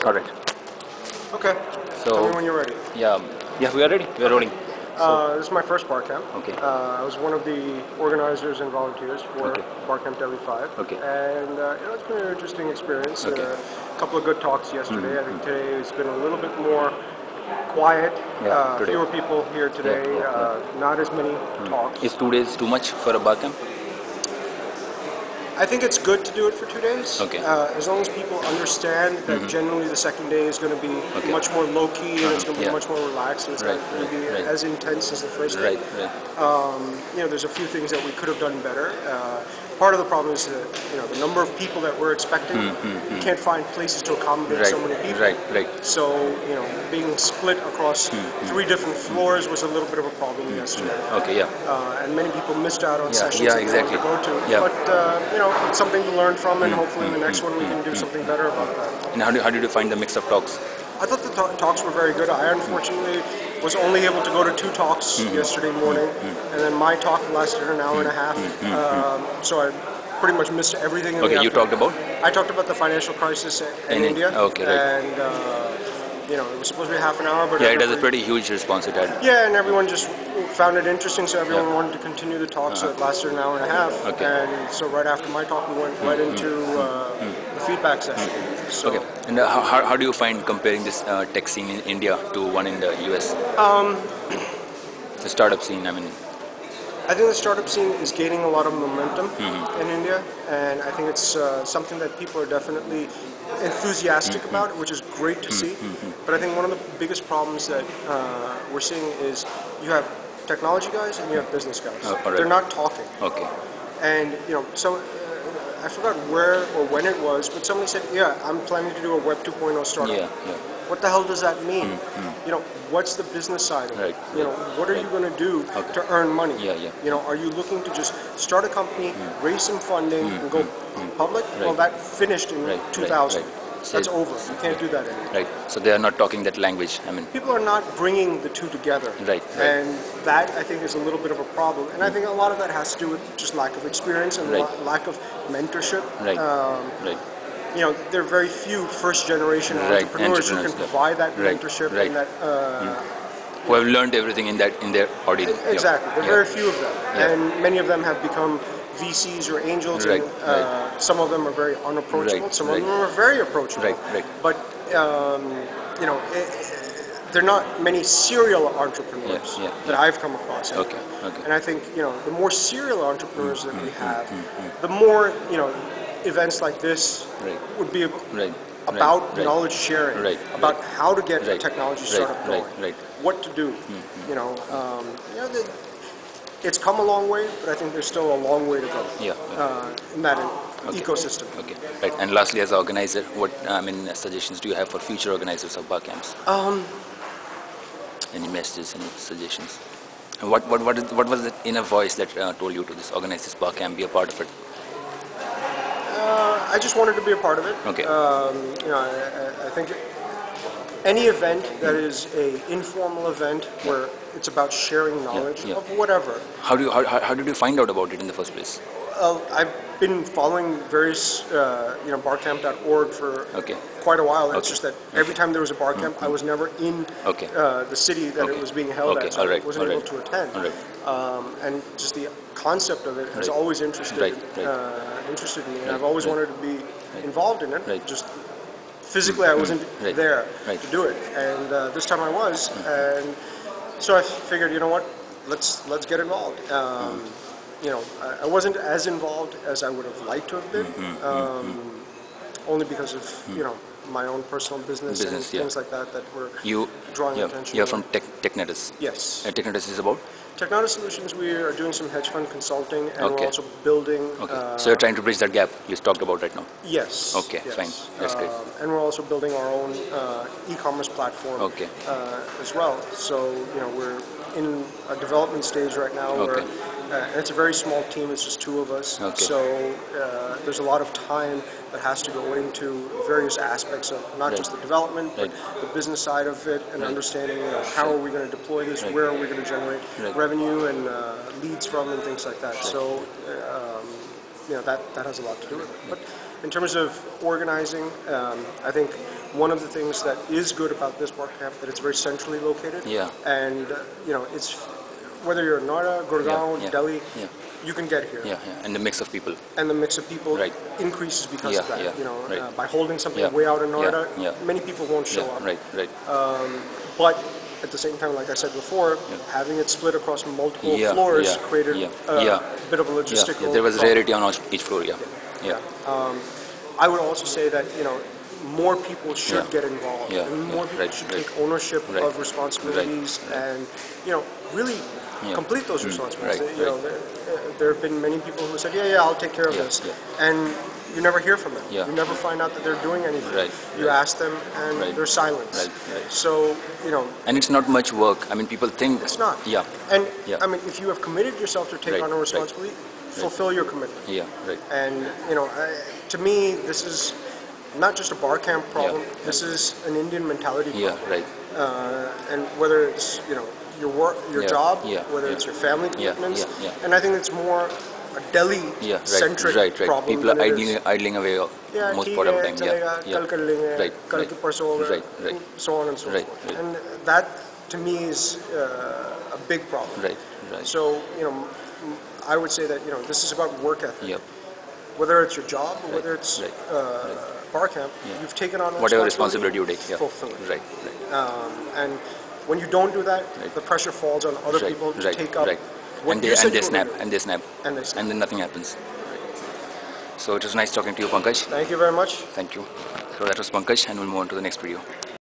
All right. Okay. So, Tell me when you're ready. yeah, we are ready. We are rolling. This is my first BarCamp. Okay. I was one of the organizers and volunteers for Okay. BarCampDelhi 5. Okay. And it's been an interesting experience. Okay. A couple of good talks yesterday. I think today has been a little bit more quiet. Yeah, today. Fewer people here today. Not as many talks. Is 2 days too much for a BarCamp? I think it's good to do it for 2 days. Okay. As long as people understand that generally the second day is going to be much more low-key and it's going to be much more relaxed and it's not going to be as intense as the first day. There's a few things that we could have done better. Part of the problem is that the number of people that we're expecting, you can't find places to accommodate so many people. So being split across 3 different floors was a little bit of a problem yesterday. Okay, yeah. And many people missed out on sessions Yeah, that exactly. they wanted to go to. Yeah. But it's something to learn from, and hopefully in the next one we can do something better about that. And how did you find the mix of talks? I thought the talks were very good. I unfortunately was only able to go to 2 talks yesterday morning, and then my talk lasted an hour and a half. So I pretty much missed everything. Okay, you talked about? I talked about the financial crisis in India. Okay, right. And it was supposed to be half an hour, but it has a pretty huge response it had. Yeah, and everyone just found it interesting, so everyone wanted to continue the talk, so it lasted an hour and a half. Okay. And so right after my talk, we went right into the feedback session. So, okay. And how do you find comparing this tech scene in India to one in the US? The startup scene, I mean. I think the startup scene is gaining a lot of momentum in India, and I think it's something that people are definitely enthusiastic about, which is great to see. But I think one of the biggest problems that we're seeing is you have technology guys and you have business guys. They're not talking. Okay. And so I forgot where or when it was, but somebody said, "Yeah, I'm planning to do a Web 2.0 startup." Yeah. What the hell does that mean? What's the business side of it? What are you going to do to earn money? Are you looking to just start a company, raise some funding, and go public? Well, that finished in 2000. That's over. You can't do that anymore. Right. So they are not talking that language. I mean, people are not bringing the two together. And that I think is a little bit of a problem. And I think a lot of that has to do with just lack of experience and lack of mentorship. There are very few first-generation entrepreneurs who can provide that mentorship and that. Who have learned everything in their audience. Exactly. There are very few of them, and many of them have become VCs or angels. And, some of them are very unapproachable. Some of them are very approachable. But there are not many serial entrepreneurs that I've come across. And I think the more serial entrepreneurs that we have, the more events like this would be about knowledge sharing, about how to get a technology startup going, what to do. It's come a long way, but I think there's still a long way to go in that ecosystem. Okay, right. And lastly, as an organizer, what suggestions do you have for future organizers of BarCamps? Any messages, any suggestions? And what was the inner voice that told you to organize this BarCamp, be a part of it? I just wanted to be a part of it. Okay. I think any event that is a informal event where it's about sharing knowledge of whatever. How did you find out about it in the first place? I've been following various BarCamp.org for quite a while. It's just that every time there was a BarCamp, I was never in the city that it was being held at, so I wasn't able to attend. And just the concept of it has always interested me, and I've always wanted to be involved in it. Just physically, I wasn't there to do it, and this time I was, and so I figured, let's get involved. I wasn't as involved as I would have liked to have been, only because of my own personal business and things like that were drawing attention. You're from Teknatus. Yes. And Teknatus is about? Teknatus Solutions, we are doing some hedge fund consulting, and we're also building. So you're trying to bridge that gap you talked about right now. Yes. Okay, fine. That's great. And we're also building our own e-commerce platform as well. So we're in a development stage right now where and it's a very small team. It's just 2 of us. So there's a lot of time that has to go into various aspects of not just the development, but the business side of it, and understanding how are we going to deploy this, where are we going to generate revenue and leads from, and things like that. So that has a lot to do with it. But in terms of organizing, I think one of the things that is good about this BarCamp that it's very centrally located. Yeah. And it's whether you're in Noida, Gurgaon, Delhi, you can get here. Yeah, and the mix of people. And the mix of people increases because of that. By holding something way out in Noida, many people won't show up. Right. But at the same time, like I said before, having it split across multiple floors created a bit of a logistical. There was rarity on each floor. I would also say that more people should get involved, and more people should take ownership of responsibilities, and really complete those responsibilities. There have been many people who said, "Yeah, I'll take care of this," and you never hear from them. You never find out that they're doing anything. You ask them, and there's silence. So and it's not much work. I mean, people think it's not. And I mean, if you have committed yourself to take on a responsibility, fulfill your commitment. And to me, this is not just a BarCamp problem. This is an Indian mentality problem. And whether it's your work, your job, whether it's your family commitments, and I think it's more a Delhi-centric problem. People are idling away most part of the time. Kal ki parso hoga, so on and so forth. And that, to me, is a big problem. So I would say that this is about work ethic. Whether it's your job or whether it's BarCamp, you've taken on whatever responsibility you take. Fulfill it. And when you don't do that, the pressure falls on other people to take up. And they snap, and then nothing happens. So it was nice talking to you, Pankaj. Thank you very much. Thank you. So that was Pankaj, and we'll move on to the next video.